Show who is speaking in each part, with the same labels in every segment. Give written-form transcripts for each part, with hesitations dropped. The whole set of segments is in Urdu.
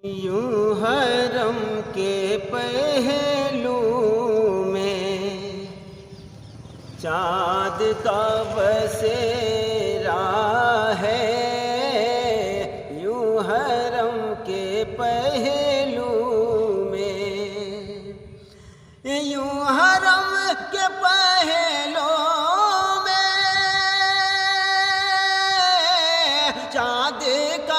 Speaker 1: یوں حرم کے پہلو میں چاند کا بسیرا ہے، یوں حرم کے پہلو میں، یوں حرم کے پہلو میں چاند کا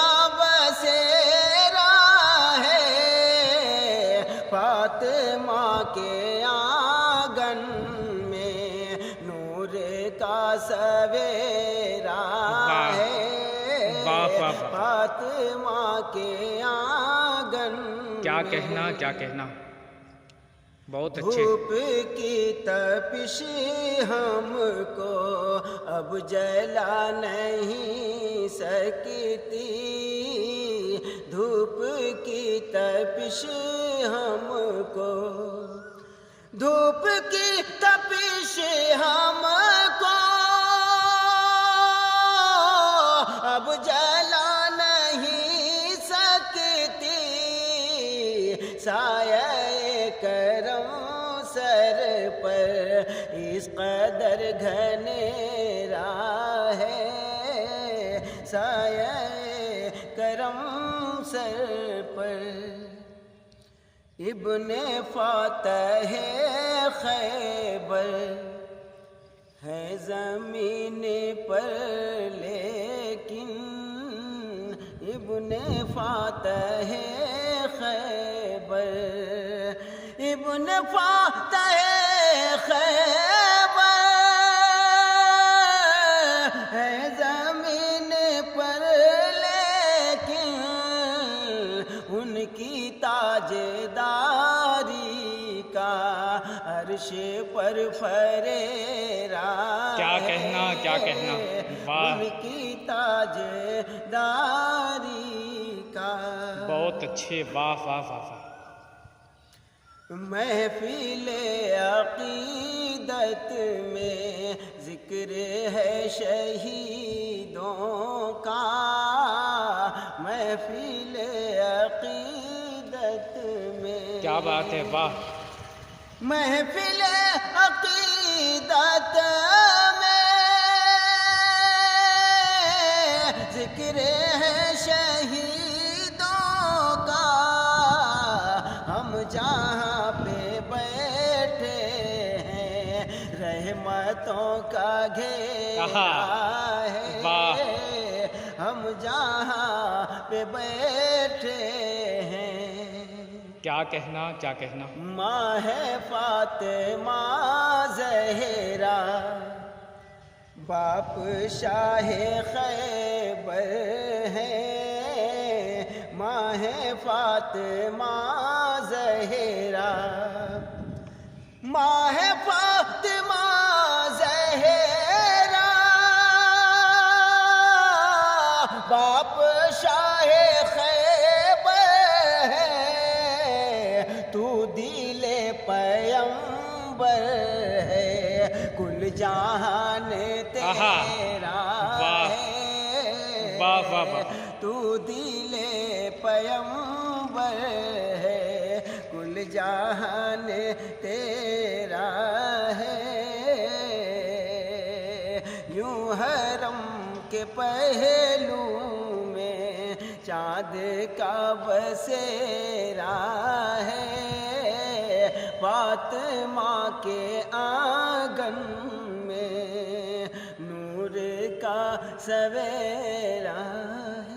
Speaker 1: فاطمہ کے آنگن میں نور کا سویرا ہے، فاطمہ کے آنگن
Speaker 2: کیا کہنا کیا کہنا، بہت اچھے۔
Speaker 1: دھوپ کی تپش ہم کو اب جلا نہیں سکتی، دھوپ کی تپش ہم کو، دھوپ کی تپش ہم کو اب جلا نہیں سکتی، سایہ کرم سر پر اس قدر گھنیرا ہے، سایہ کرم سر پر ابن فاتح خیبر ہے زمین پر، لیکن ابن فاتح خیبر، ابن فاتح خیبر ہے زمین پر، لیکن ان کی تاجداری کا عرش پر فریرا ہے،
Speaker 2: کیا کہنا کیا کہنا، واہ،
Speaker 1: ان کی تاجداری کا،
Speaker 2: بہت اچھے، واہ واہ واہ واہ۔
Speaker 1: محفل عقیدت میں ذکر ہے شہیدوں کا، محفل عقیدت میں،
Speaker 2: کیا بات ہے، واہ،
Speaker 1: محفل عقیدت میں ذکر ہے شہیدوں کا، ہم جہاں پہ بیٹھے ہیں رحمتوں کا گھیرا ہے، ہم جہاں پہ بیٹھے ہیں،
Speaker 2: کیا کہنا کیا کہنا،
Speaker 1: ماں ہے فاطمہ زہرا، باپ شاہ خیبر ہے، ماں ہے فاطمہ زہرا، ماں ہے فاطمہ زہرا، باپ شاہ خیبر ہے، تو دل پیمبر ہے، کل جہان تیرا ہے،
Speaker 2: واہ واہ واہ،
Speaker 1: تو دل پیمبر ہے، کل جہان تیرا ہے، یوں حرم کے پہلو میں چاند کا بسیرا ہے، فاطمہ کے آنگن میں نور کا سویرا ہے۔